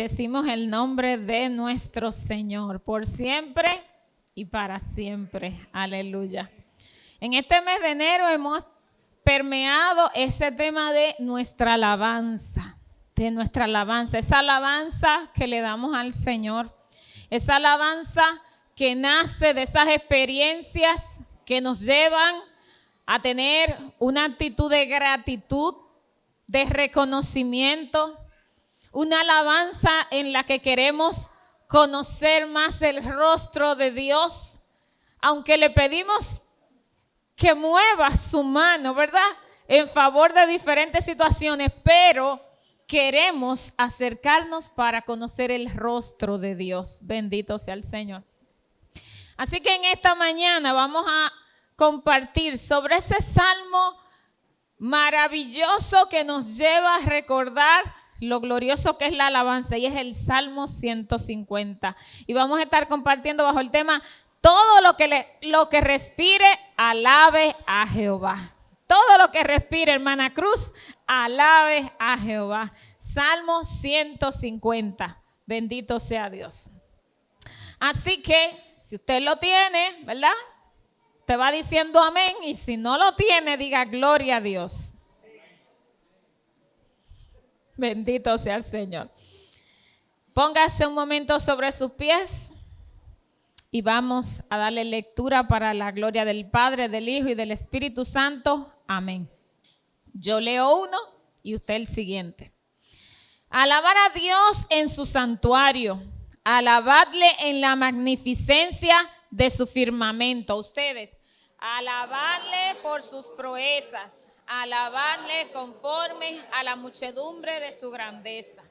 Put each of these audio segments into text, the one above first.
Bendecimos el nombre de nuestro Señor por siempre y para siempre. Aleluya. En este mes de enero hemos permeado ese tema de nuestra alabanza, esa alabanza que le damos al Señor, esa alabanza que nace de esas experiencias que nos llevan a tener una actitud de gratitud, de reconocimiento, una alabanza en la que queremos conocer más el rostro de Dios, aunque le pedimos que mueva su mano, ¿verdad?, en favor de diferentes situaciones, pero queremos acercarnos para conocer el rostro de Dios. Bendito sea el Señor. Así que en esta mañana vamos a compartir sobre ese salmo maravilloso que nos lleva a recordar lo glorioso que es la alabanza, y es el Salmo 150. Y vamos a estar compartiendo bajo el tema: todo lo que respire, alabe a Jehová. Todo lo que respire, hermana Cruz, alabe a Jehová. Salmo 150. Bendito sea Dios. Así que, si usted lo tiene, ¿verdad?, usted va diciendo amén, y si no lo tiene, diga gloria a Dios. Bendito sea el Señor. Póngase un momento sobre sus pies y vamos a darle lectura para la gloria del Padre, del Hijo y del Espíritu Santo. Amén. Yo leo uno y usted el siguiente. Alabar a Dios en su santuario, alabadle en la magnificencia de su firmamento. Ustedes, alabadle por sus proezas, alabadle conforme a la muchedumbre de su grandeza.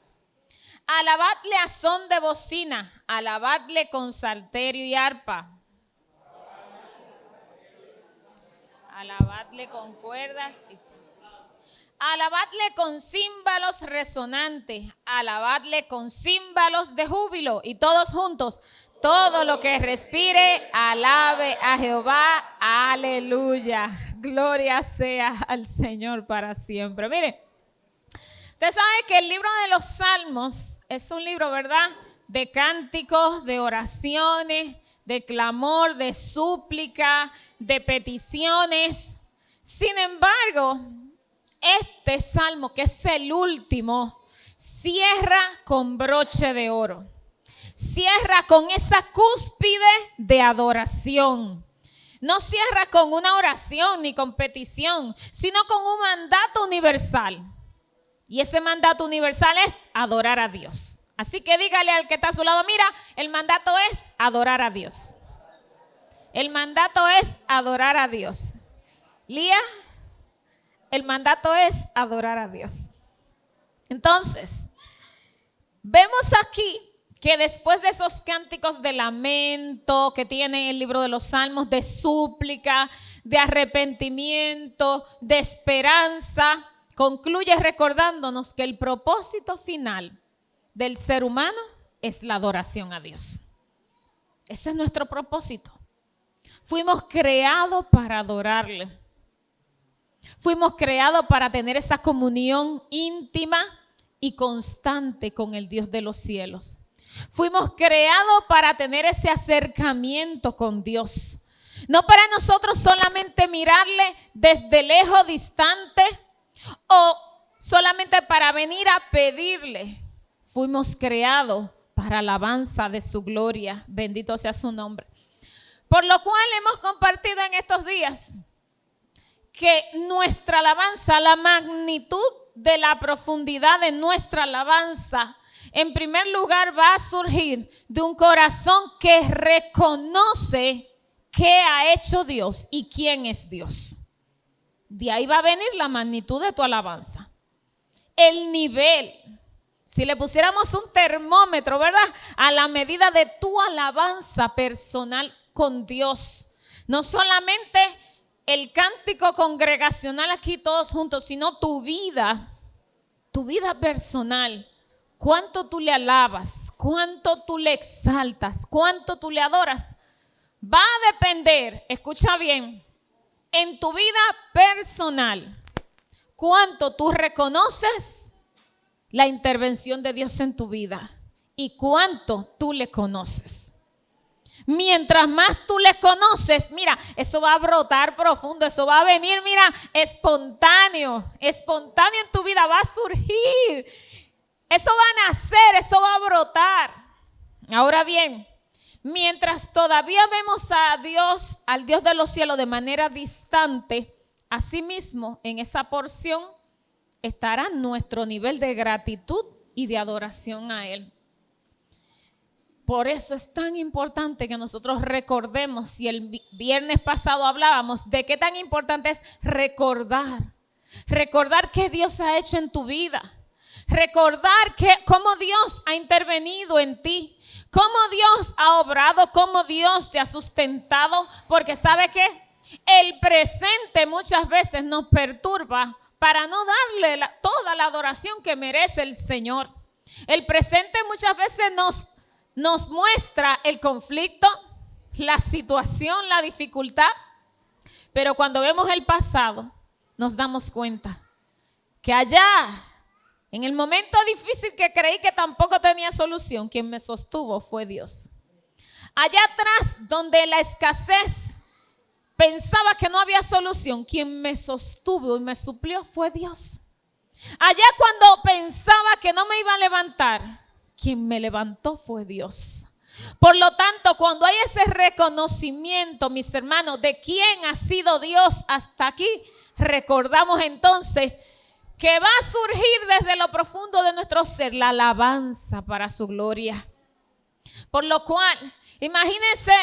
Alabadle a son de bocina, alabadle con salterio y arpa. Alabadle con cuerdas y alabadle con címbalos resonantes, alabadle con címbalos de júbilo. Y todos juntos: todo lo que respire, alabe a Jehová. Aleluya. Gloria sea al Señor para siempre. Mire, usted sabe que el libro de los Salmos es un libro, ¿verdad?, de cánticos, de oraciones, de clamor, de súplica, de peticiones. Sin embargo, este salmo, que es el último, cierra con broche de oro. Cierra con esa cúspide de adoración. No cierra con una oración ni con petición, sino con un mandato universal. Y ese mandato universal es adorar a Dios. Así que dígale al que está a su lado: mira, el mandato es adorar a Dios. El mandato es adorar a Dios. Lía, el mandato es adorar a Dios. Entonces, vemos aquí que después de esos cánticos de lamento que tiene el libro de los Salmos, de súplica, de arrepentimiento, de esperanza, concluye recordándonos que el propósito final del ser humano es la adoración a Dios. Ese es nuestro propósito. Fuimos creados para adorarle. Fuimos creados para tener esa comunión íntima y constante con el Dios de los cielos. Fuimos creados para tener ese acercamiento con Dios. No para nosotros solamente mirarle desde lejos, distante, o solamente para venir a pedirle. Fuimos creados para alabanza de su gloria. Bendito sea su nombre. Por lo cual hemos compartido en estos días que nuestra alabanza, la magnitud de la profundidad de nuestra alabanza, en primer lugar va a surgir de un corazón que reconoce qué ha hecho Dios y quién es Dios. De ahí va a venir la magnitud de tu alabanza. El nivel, si le pusiéramos un termómetro, ¿verdad?, a la medida de tu alabanza personal con Dios. No solamente el cántico congregacional aquí todos juntos, sino tu vida personal. Cuánto tú le alabas, cuánto tú le exaltas, cuánto tú le adoras, va a depender, escucha bien, en tu vida personal, cuánto tú reconoces la intervención de Dios en tu vida. y cuánto tú le conoces. Mientras más tú le conoces, mira, eso va a brotar profundo, eso va a venir, mira, espontáneo en tu vida, va a surgir. Eso va a nacer, eso va a brotar. Ahora bien, mientras todavía vemos a Dios, al Dios de los cielos de manera distante, asimismo en esa porción estará nuestro nivel de gratitud y de adoración a Él. Por eso es tan importante que nosotros recordemos, y el viernes pasado hablábamos de qué tan importante es recordar qué Dios ha hecho en tu vida, recordar cómo Dios ha intervenido en ti, cómo Dios ha obrado, cómo Dios te ha sustentado, porque ¿sabe qué? El presente muchas veces nos perturba para no darle toda la adoración que merece el Señor. El presente muchas veces nos muestra el conflicto, la situación, la dificultad, pero cuando vemos el pasado nos damos cuenta que allá, en el momento difícil que creí que tampoco tenía solución, quien me sostuvo fue Dios. Allá atrás, donde la escasez pensaba que no había solución, quien me sostuvo y me suplió fue Dios. Allá cuando pensaba que no me iba a levantar, quien me levantó fue Dios. Por lo tanto, cuando hay ese reconocimiento, mis hermanos, de quién ha sido Dios hasta aquí, recordamos entonces que va a surgir desde lo profundo de nuestro ser la alabanza para su gloria. Por lo cual, imagínense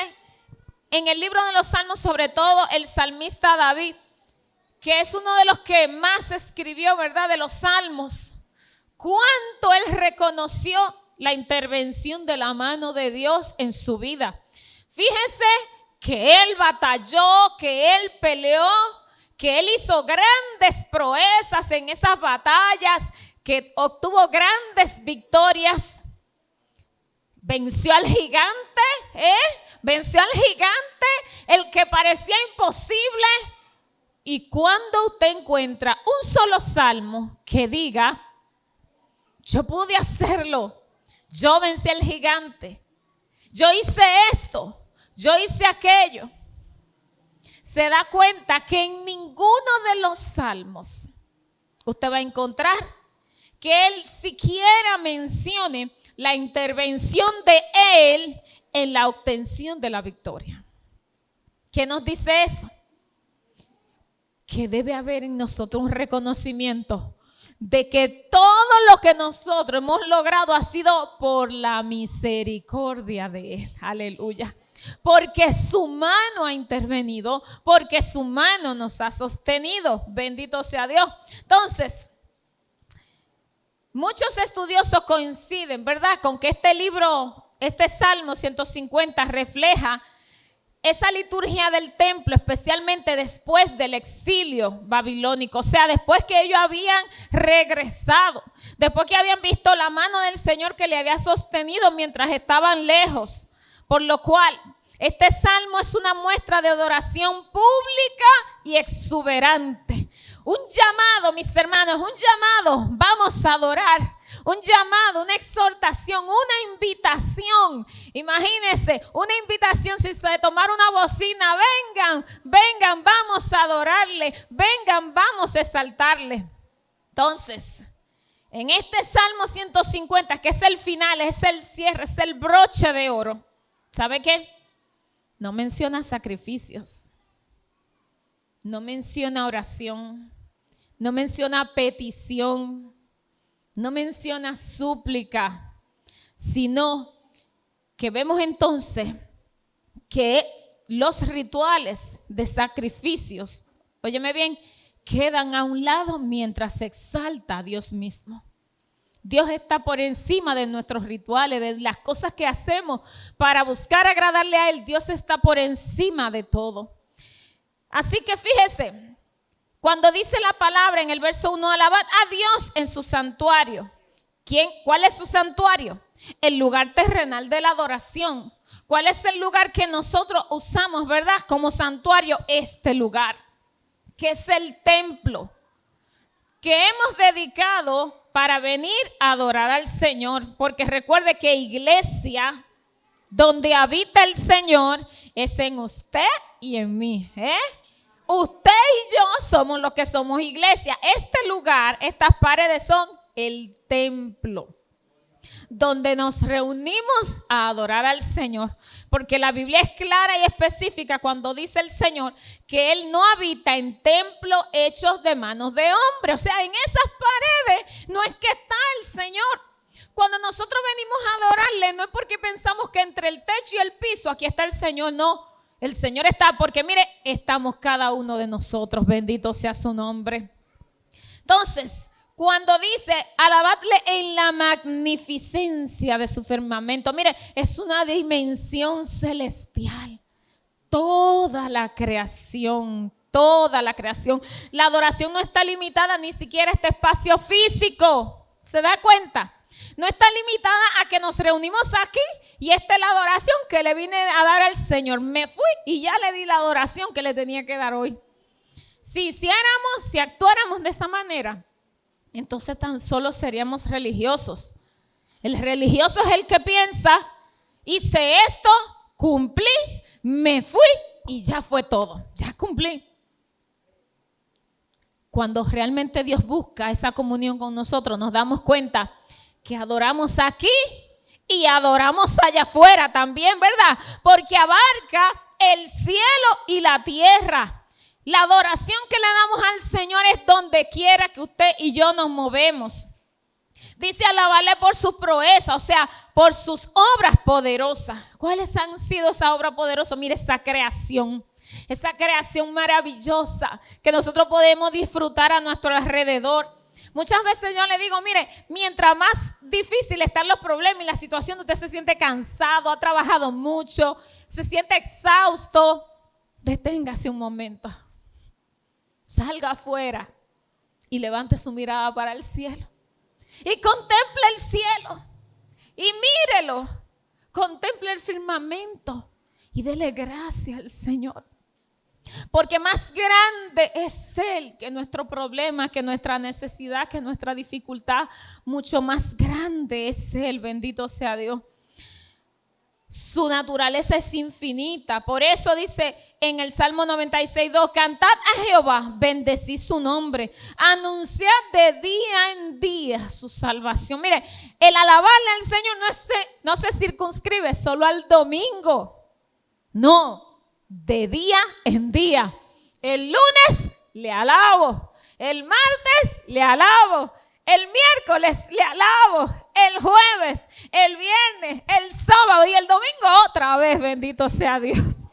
en el libro de los Salmos, sobre todo el salmista David, que es uno de los que más escribió, ¿verdad?, de los Salmos. Cuánto él reconoció la intervención de la mano de Dios en su vida. Fíjense que él batalló, que él peleó, que él hizo grandes proezas en esas batallas, que obtuvo grandes victorias. Venció al gigante, venció al gigante, el que parecía imposible. Y cuando usted encuentra un solo salmo que diga, yo pude hacerlo, yo vencí al gigante, yo hice esto, yo hice aquello, se da cuenta que en ninguno de los salmos usted va a encontrar que él siquiera mencione la intervención de él en la obtención de la victoria. ¿Qué nos dice eso? Que debe haber en nosotros un reconocimiento de que todo lo que nosotros hemos logrado ha sido por la misericordia de Él. Aleluya. Porque su mano ha intervenido, porque su mano nos ha sostenido. Bendito sea Dios. Entonces, muchos estudiosos coinciden, ¿verdad?, con que este libro, este Salmo 150 refleja esa liturgia del templo, especialmente después del exilio babilónico, o sea, después que ellos habían regresado, después que habían visto la mano del Señor que le había sostenido mientras estaban lejos. Por lo cual, este salmo es una muestra de adoración pública y exuberante. Un llamado, mis hermanos, un llamado, vamos a adorar. Un llamado, una exhortación, una invitación. Imagínense, una invitación sin tomar una bocina. Vengan, vamos a adorarle. Vengan, vamos a exaltarle. Entonces, en este Salmo 150, que es el final, es el cierre, es el broche de oro. ¿Sabe qué? No menciona sacrificios. No menciona oración. No menciona petición. No menciona súplica, sino que vemos entonces que los rituales de sacrificios, óyeme bien, quedan a un lado mientras se exalta a Dios mismo. Dios está por encima de nuestros rituales, de las cosas que hacemos para buscar agradarle a Él. Dios está por encima de todo. Así que fíjese. Cuando dice la palabra en el verso 1, alabad a Dios en su santuario. ¿Cuál es su santuario? El lugar terrenal de la adoración. ¿Cuál es el lugar que nosotros usamos, verdad, como santuario? Este lugar, que es el templo, que hemos dedicado para venir a adorar al Señor, porque recuerde que iglesia, donde habita el Señor, es en usted y en mí. Usted y yo somos los que somos iglesia. Este lugar, estas paredes son el templo, donde nos reunimos a adorar al Señor, porque la Biblia es clara y específica cuando dice el Señor que Él no habita en templos hechos de manos de hombre. O sea, en esas paredes no es que está el Señor. Cuando nosotros venimos a adorarle, no es porque pensamos que entre el techo y el piso aquí está el Señor, no. El Señor está porque, mire, estamos cada uno de nosotros, bendito sea su nombre. Entonces, cuando dice alabadle en la magnificencia de su firmamento, mire, es una dimensión celestial. Toda la creación, toda la creación. La adoración no está limitada ni siquiera a este espacio físico. ¿Se da cuenta? No está limitada a que nos reunimos aquí y esta es la adoración que le vine a dar al Señor. Me fui y ya le di la adoración que le tenía que dar hoy. Si actuáramos de esa manera, entonces tan solo seríamos religiosos. El religioso es el que piensa, hice esto, cumplí, me fui y ya fue todo, ya cumplí. Cuando realmente Dios busca esa comunión con nosotros, nos damos cuenta que adoramos aquí y adoramos allá afuera también, ¿verdad? Porque abarca el cielo y la tierra. La adoración que le damos al Señor es donde quiera que usted y yo nos movemos. Dice alabarle por su proeza, o sea, por sus obras poderosas. ¿Cuáles han sido esas obras poderosas? Mire, esa creación maravillosa que nosotros podemos disfrutar a nuestro alrededor. Muchas veces yo le digo, mire, mientras más difícil están los problemas y la situación, usted se siente cansado, ha trabajado mucho, se siente exhausto, deténgase un momento. Salga afuera y levante su mirada para el cielo. Y contemple el cielo. Y mírelo. Contemple el firmamento. Y dele gracias al Señor. Porque más grande es Él que nuestro problema, que nuestra necesidad, que nuestra dificultad. Mucho más grande es Él. Bendito sea Dios. Su naturaleza es infinita. Por eso dice en el Salmo 96:2, cantad a Jehová, bendecid su nombre, anunciad de día en día su salvación. Mire, el alabarle al Señor no se circunscribe solo al domingo. No, de día en día. El lunes le alabo, el martes le alabo, el miércoles le alabo, el jueves, el viernes, el sábado y el domingo otra vez, bendito sea Dios.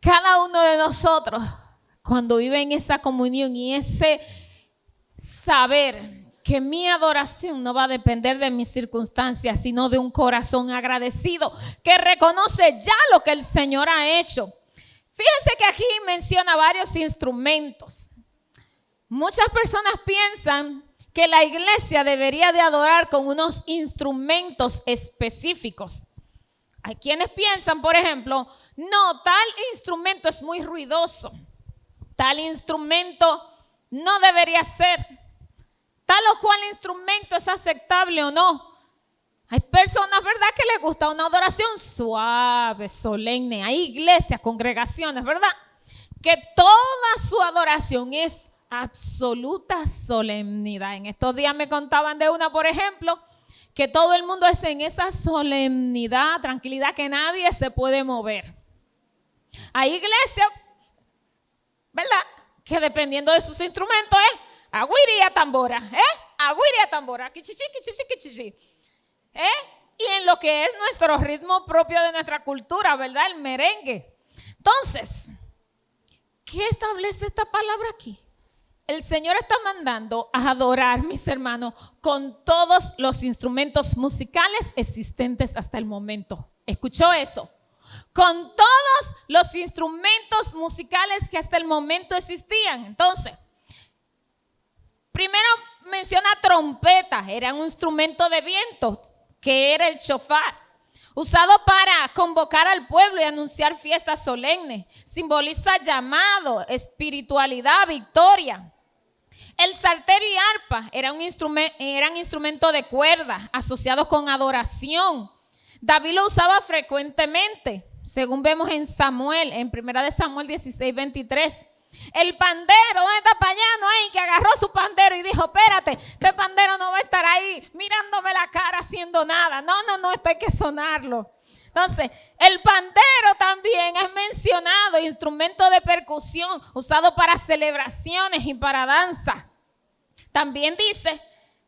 Cada uno de nosotros, cuando vive en esa comunión y ese saber que mi adoración no va a depender de mis circunstancias, sino de un corazón agradecido que reconoce ya lo que el Señor ha hecho. Fíjense que aquí menciona varios instrumentos. Muchas personas piensan que la iglesia debería de adorar con unos instrumentos específicos. Hay quienes piensan, por ejemplo, no, tal instrumento es muy ruidoso, tal instrumento no debería ser, tal o cual instrumento es aceptable o no. Hay personas, ¿verdad?, que les gusta una adoración suave, solemne. Hay iglesias, congregaciones, ¿verdad?, que toda su adoración es absoluta solemnidad. En estos días me contaban de una, por ejemplo, que todo el mundo es en esa solemnidad, tranquilidad, que nadie se puede mover. Hay iglesias, ¿verdad?, que dependiendo de sus instrumentos es agüiri y tambora, agüiri y tambora, kichichi, kichichi, kichichi, y en lo que es nuestro ritmo propio de nuestra cultura, ¿verdad?, el merengue. Entonces, ¿qué establece esta palabra aquí? El Señor está mandando a adorar, mis hermanos, con todos los instrumentos musicales existentes hasta el momento. ¿Escuchó eso? Con todos los instrumentos musicales que hasta el momento existían. Entonces, primero menciona trompeta, era un instrumento de viento, que era el shofar, usado para convocar al pueblo y anunciar fiestas solemnes. Simboliza llamado, espiritualidad, victoria. El salterio y arpa eran instrumentos de cuerda asociados con adoración. David lo usaba frecuentemente, según vemos en Samuel, en 1 Samuel 16:23. El pandero, ¿dónde está Payano ahí? Que agarró su pandero y dijo, espérate, este pandero no va a estar ahí mirándome la cara haciendo nada. No, esto hay que sonarlo. Entonces, el pandero también es mencionado, instrumento de percusión usado para celebraciones y para danza. También dice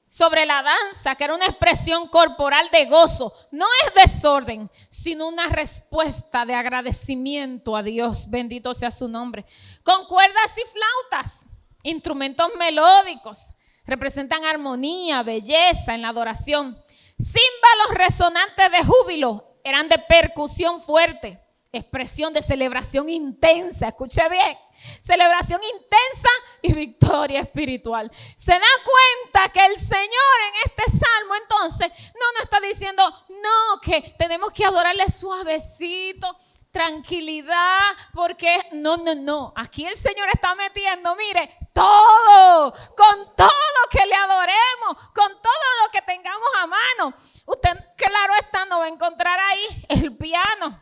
sobre la danza, que era una expresión corporal de gozo. No es desorden, sino una respuesta de agradecimiento a Dios. Bendito sea su nombre. Con cuerdas y flautas, instrumentos melódicos, representan armonía, belleza en la adoración. Címbalos resonantes de júbilo, eran de percusión fuerte, expresión de celebración intensa. Escuche bien, celebración intensa y victoria espiritual. Se da cuenta que el Señor en este salmo entonces no nos está diciendo no, que tenemos que adorarle suavecito, tranquilidad, porque no. Aquí el Señor está metiendo, mire, todo, con todo que le adoremos, con todo lo que tengamos a mano. Usted, claro está, no va a encontrar ahí el piano,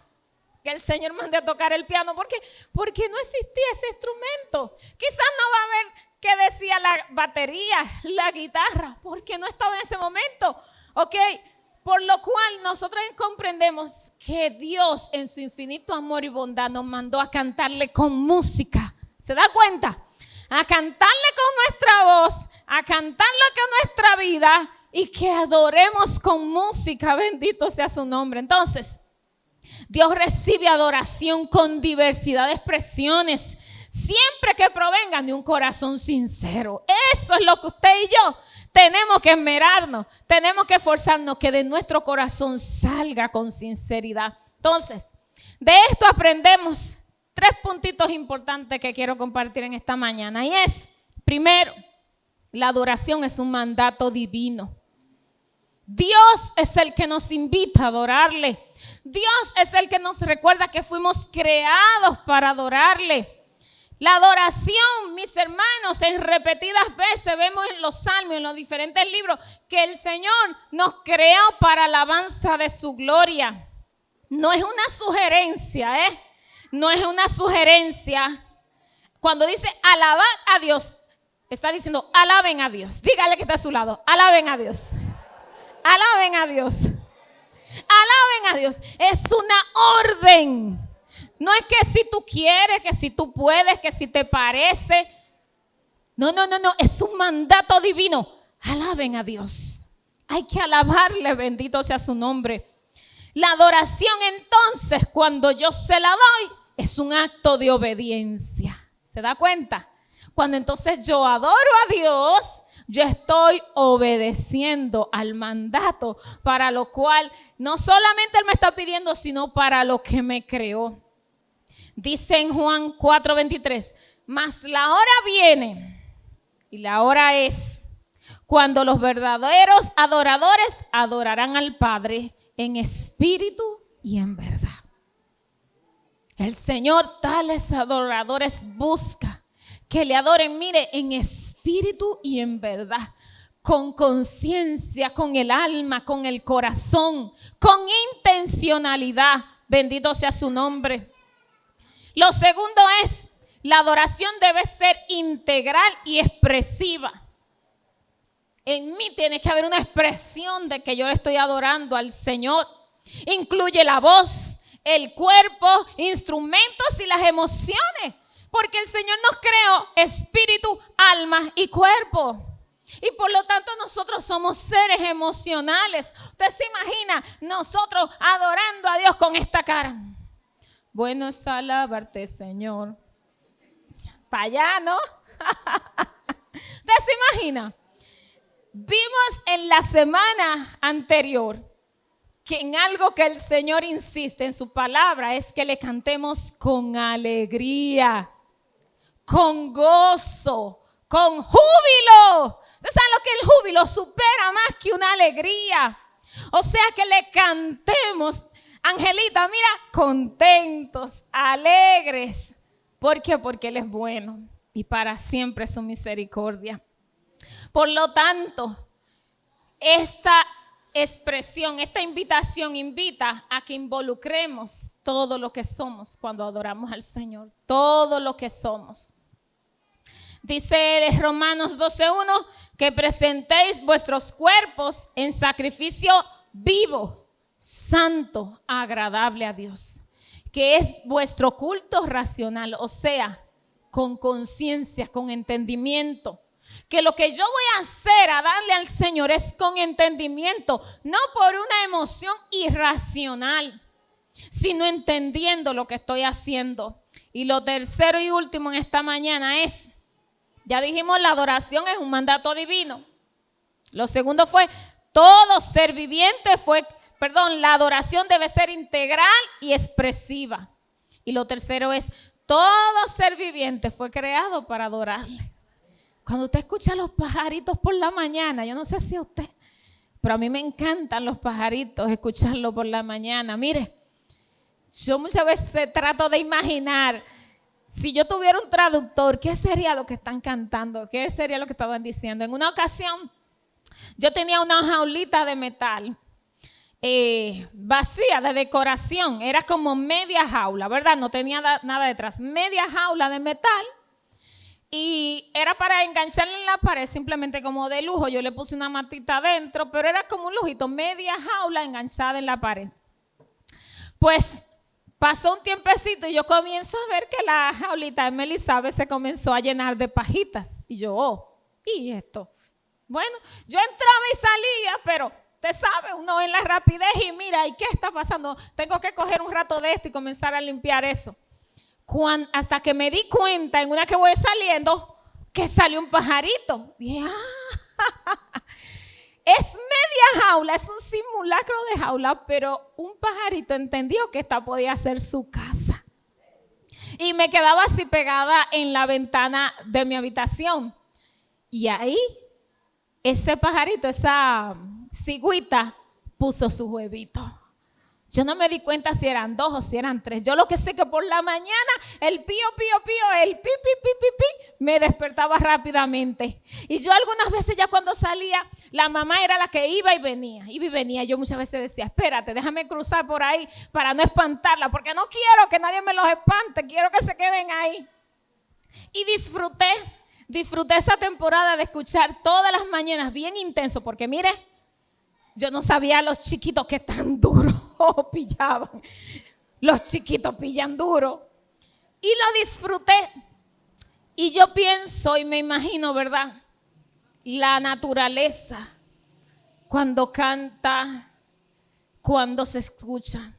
que el Señor mande a tocar el piano, porque no existía ese instrumento. Quizás no va a ver qué decía la batería, la guitarra, porque no estaba en ese momento, ¿ok? Por lo cual nosotros comprendemos que Dios en su infinito amor y bondad nos mandó a cantarle con música. ¿Se da cuenta? A cantarle con nuestra voz, a cantarle con nuestra vida y que adoremos con música. Bendito sea su nombre. Entonces, Dios recibe adoración con diversidad de expresiones, siempre que provengan de un corazón sincero. Eso es lo que usted y yo tenemos que esmerarnos, tenemos que esforzarnos, que de nuestro corazón salga con sinceridad. Entonces, de esto aprendemos 3 puntitos importantes que quiero compartir en esta mañana. Y es, primero, la adoración es un mandato divino. Dios es el que nos invita a adorarle. Dios es el que nos recuerda que fuimos creados para adorarle. La adoración, mis hermanos, en repetidas veces vemos en los salmos, en los diferentes libros, que el Señor nos creó para alabanza de su gloria. No es una sugerencia, no es una sugerencia. Cuando dice alabar a Dios, está diciendo alaben a Dios. Dígale que está a su lado, alaben a Dios. Alaben a Dios. Alaben a Dios. Es una orden. No es que si tú quieres, que si tú puedes, que si te parece. No. Es un mandato divino. Alaben a Dios. Hay que alabarle, bendito sea su nombre. La adoración entonces, cuando yo se la doy, es un acto de obediencia. ¿Se da cuenta? Cuando entonces yo adoro a Dios, yo estoy obedeciendo al mandato para lo cual no solamente Él me está pidiendo, sino para lo que me creó. Dice en Juan 4:23, mas la hora viene y la hora es cuando los verdaderos adoradores adorarán al Padre en espíritu y en verdad. El Señor tales adoradores busca que le adoren, mire, en espíritu y en verdad, con conciencia, con el alma, con el corazón, con intencionalidad. Bendito sea su nombre. Lo segundo es, la adoración debe ser integral y expresiva. En mí tiene que haber una expresión de que yo le estoy adorando al Señor. Incluye la voz, el cuerpo, instrumentos y las emociones. Porque el Señor nos creó espíritu, alma y cuerpo. Y por lo tanto nosotros somos seres emocionales. Usted se imagina nosotros adorando a Dios con esta cara. Bueno es alabarte, Señor. Para allá, ¿no? ¿Usted se imagina? Vimos en la semana anterior que en algo que el Señor insiste en su palabra es que le cantemos con alegría, con gozo, con júbilo. ¿Ustedes saben lo que el júbilo supera más que una alegría? O sea, que le cantemos, Angelita, mira, contentos, alegres. ¿Por qué? Porque Él es bueno y para siempre su misericordia. Por lo tanto, esta expresión, esta invitación invita a que involucremos todo lo que somos cuando adoramos al Señor, todo lo que somos. Dice Romanos 12:1 que presentéis vuestros cuerpos en sacrificio vivo, santo, agradable a Dios, que es vuestro culto racional, o sea, con conciencia, con entendimiento. Que lo que yo voy a hacer, a darle al Señor, es con entendimiento, no por una emoción irracional, sino entendiendo lo que estoy haciendo. Y lo tercero y último en esta mañana es, ya dijimos, la adoración es un mandato divino. Lo segundo fue, todo ser viviente la adoración debe ser integral y expresiva. Y lo tercero es, todo ser viviente fue creado para adorarle. Cuando usted escucha los pajaritos por la mañana, yo no sé si a usted, pero a mí me encantan los pajaritos, escucharlos por la mañana. Mire, yo muchas veces trato de imaginar, si yo tuviera un traductor, ¿qué sería lo que están cantando? ¿Qué sería lo que estaban diciendo? En una ocasión, yo tenía una jaulita de metal vacía de decoración. Era como media jaula, ¿verdad? No tenía nada detrás. Media jaula de metal. Y era para engancharla en la pared, simplemente como de lujo. Yo le puse una matita adentro, pero era como un lujito, media jaula enganchada en la pared. Pues pasó un tiempecito y yo comienzo a ver que la jaulita de Melizabeth se comenzó a llenar de pajitas. Y yo, ¿y esto? Bueno, yo entraba y salía, pero usted sabe, uno en la rapidez y mira, ¿y qué está pasando? Tengo que coger un rato de esto y comenzar a limpiar eso. Hasta que me di cuenta, en una que voy saliendo, que salió un pajarito. Dije, es media jaula, es un simulacro de jaula, pero un pajarito entendió que esta podía ser su casa. Y me quedaba así pegada en la ventana de mi habitación. Y ahí, ese pajarito, esa cigüita, puso su huevito. Yo no me di cuenta si eran 2 o si eran 3. Yo lo que sé que por la mañana el pío, pío, pío, el pi, pi, pi, pi, pi, me despertaba rápidamente. Y yo algunas veces ya cuando salía, la mamá era la que iba y venía. Yo muchas veces decía, espérate, déjame cruzar por ahí para no espantarla, porque no quiero que nadie me los espante, quiero que se queden ahí. Y disfruté esa temporada de escuchar todas las mañanas bien intenso, porque mire, yo no sabía los chiquitos que tan duro pillaban. Los chiquitos pillan duro. Y lo disfruté. Y yo pienso y me imagino, ¿verdad? La naturaleza, cuando canta, cuando se escucha.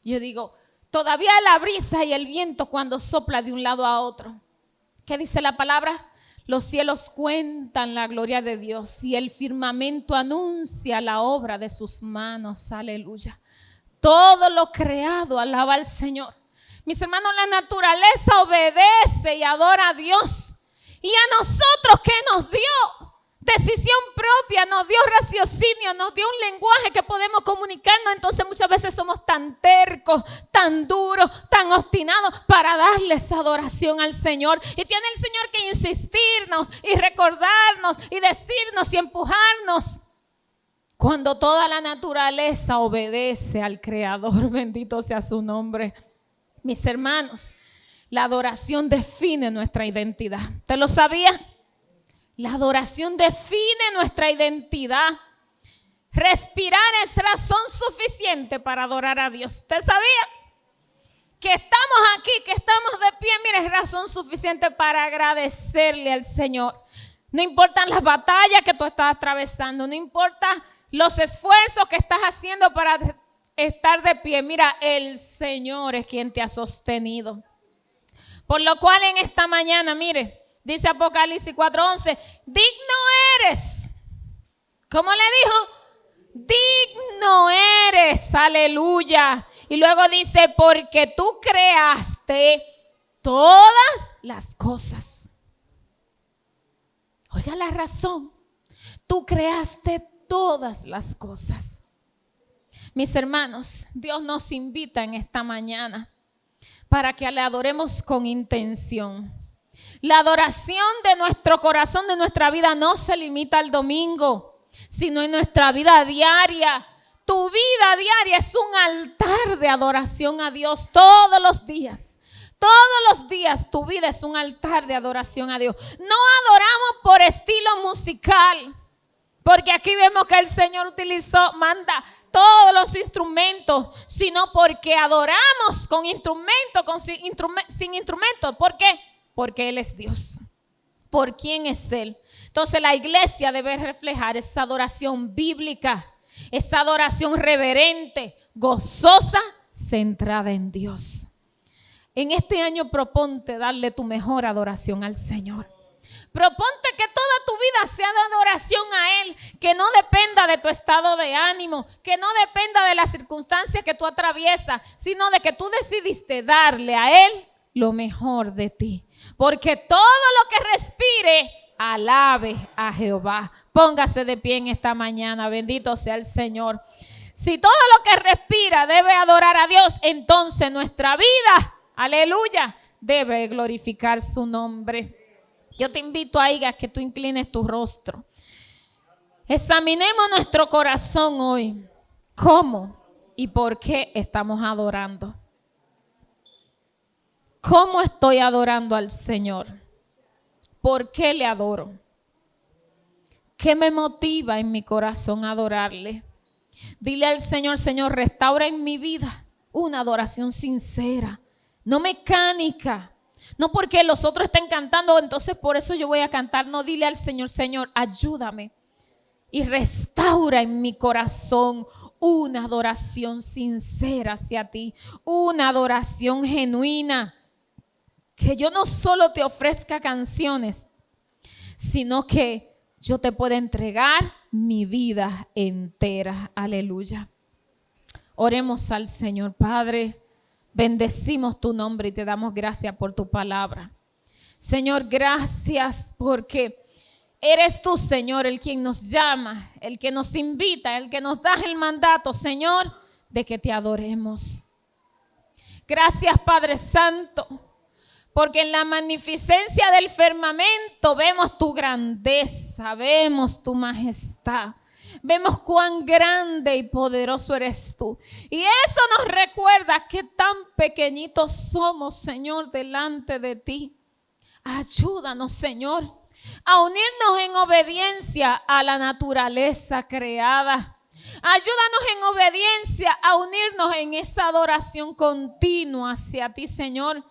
Yo digo, todavía la brisa y el viento cuando sopla de un lado a otro. ¿Qué dice la palabra? Los cielos cuentan la gloria de Dios y el firmamento anuncia la obra de sus manos. Aleluya. Todo lo creado alaba al Señor. Mis hermanos, la naturaleza obedece y adora a Dios. Y a nosotros, ¿qué nos dio? Decisión propia, nos dio raciocinio, nos dio un lenguaje que podemos comunicarnos. Entonces muchas veces somos tan tercos, tan duros, tan obstinados para darles adoración al Señor. Y tiene el Señor que insistirnos y recordarnos y decirnos y empujarnos. Cuando toda la naturaleza obedece al Creador, bendito sea su nombre. Mis hermanos, la adoración define nuestra identidad. ¿Usted lo sabía? La adoración define nuestra identidad. Respirar es razón suficiente para adorar a Dios. ¿Usted sabía? Que estamos aquí, que estamos de pie, mire, es razón suficiente para agradecerle al Señor. No importan las batallas que tú estás atravesando, no importa los esfuerzos que estás haciendo para estar de pie. Mira, el Señor es quien te ha sostenido. Por lo cual en esta mañana, mire, dice Apocalipsis 4:11, digno eres. ¿Cómo le dijo? Digno eres, aleluya. Y luego dice, porque tú creaste todas las cosas. Oiga la razón. Tú creaste todas las cosas. Mis hermanos, Dios nos invita en esta mañana para que le adoremos con intención. La adoración de nuestro corazón, de nuestra vida, no se limita al domingo, sino en nuestra vida diaria. Tu vida diaria es un altar de adoración a Dios todos los días. Todos los días tu vida es un altar de adoración a Dios. No adoramos por estilo musical, porque aquí vemos que el Señor manda todos los instrumentos, sino porque adoramos con instrumentos, sin instrumentos. ¿Por qué? Porque Él es Dios. ¿Por quién es Él? Entonces la iglesia debe reflejar esa adoración bíblica, esa adoración reverente, gozosa, centrada en Dios. En este año proponte darle tu mejor adoración al Señor. Proponte que toda tu vida sea de adoración a Él, que no dependa de tu estado de ánimo, que no dependa de las circunstancias que tú atraviesas, sino de que tú decidiste darle a Él lo mejor de ti. Porque todo lo que respire, alabe a Jehová. Póngase de pie en esta mañana, bendito sea el Señor. Si todo lo que respira debe adorar a Dios, entonces nuestra vida, aleluya, debe glorificar su nombre. Yo te invito a que tú inclines tu rostro. Examinemos nuestro corazón hoy. ¿Cómo y por qué estamos adorando? ¿Cómo estoy adorando al Señor? ¿Por qué le adoro? ¿Qué me motiva en mi corazón a adorarle? Dile al Señor, Señor, restaura en mi vida una adoración sincera, no mecánica. No porque los otros estén cantando, entonces por eso yo voy a cantar. No, dile al Señor, Señor, ayúdame y restaura en mi corazón una adoración sincera hacia ti, una adoración genuina. Que yo no solo te ofrezca canciones, sino que yo te pueda entregar mi vida entera. Aleluya. Oremos al Señor. Padre, bendecimos tu nombre y te damos gracias por tu palabra. Señor, gracias porque eres tú, Señor, el quien nos llama, el que nos invita, el que nos da el mandato, Señor, de que te adoremos. Gracias, Padre Santo, porque en la magnificencia del firmamento vemos tu grandeza, vemos tu majestad. Vemos cuán grande y poderoso eres tú. Y eso nos recuerda que tan pequeñitos somos, Señor, delante de ti. Ayúdanos, Señor, a unirnos en obediencia a la naturaleza creada. Ayúdanos en obediencia a unirnos en esa adoración continua hacia ti, Señor.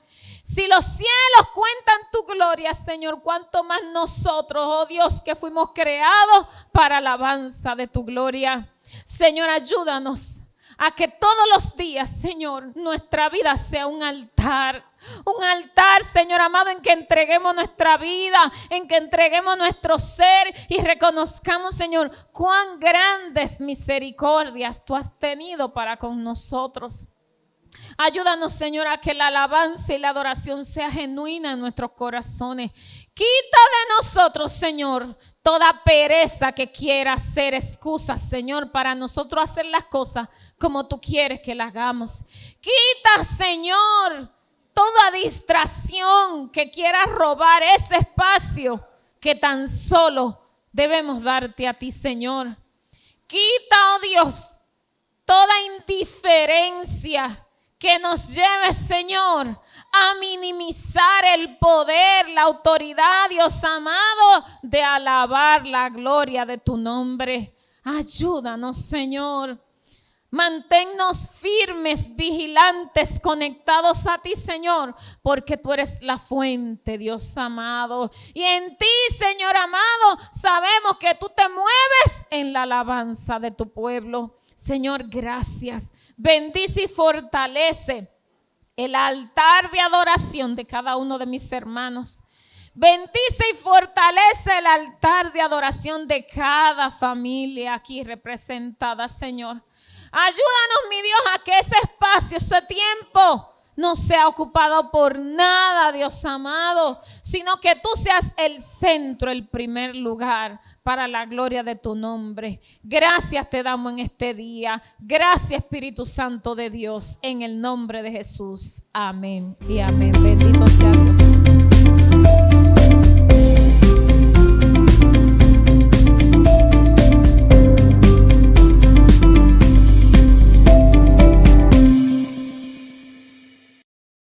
Si los cielos cuentan tu gloria, Señor, cuánto más nosotros, oh Dios, que fuimos creados para alabanza de tu gloria. Señor, ayúdanos a que todos los días, Señor, nuestra vida sea un altar, Señor amado, en que entreguemos nuestra vida, en que entreguemos nuestro ser y reconozcamos, Señor, cuán grandes misericordias tú has tenido para con nosotros. Ayúdanos, Señor, a que la alabanza y la adoración sea genuina en nuestros corazones. Quita de nosotros, Señor, toda pereza que quiera ser excusa, Señor, para nosotros hacer las cosas como tú quieres que las hagamos. Quita, Señor, toda distracción que quiera robar ese espacio que tan solo debemos darte a ti, Señor. Quita, oh Dios, toda indiferencia que nos lleve, Señor, a minimizar el poder, la autoridad, Dios amado, de alabar la gloria de tu nombre. Ayúdanos, Señor. Manténnos firmes, vigilantes, conectados a ti, Señor, porque tú eres la fuente, Dios amado. Y en ti, Señor amado, sabemos que tú te mueves en la alabanza de tu pueblo. Señor, gracias. Bendice y fortalece el altar de adoración de cada uno de mis hermanos. Bendice y fortalece el altar de adoración de cada familia aquí representada, Señor. Ayúdanos, mi Dios, a que ese espacio, ese tiempo no sea ocupado por nada, Dios amado, sino que tú seas el centro, el primer lugar para la gloria de tu nombre. Gracias te damos en este día. Gracias, Espíritu Santo de Dios, en el nombre de Jesús. Amén y amén. Bendito sea Dios.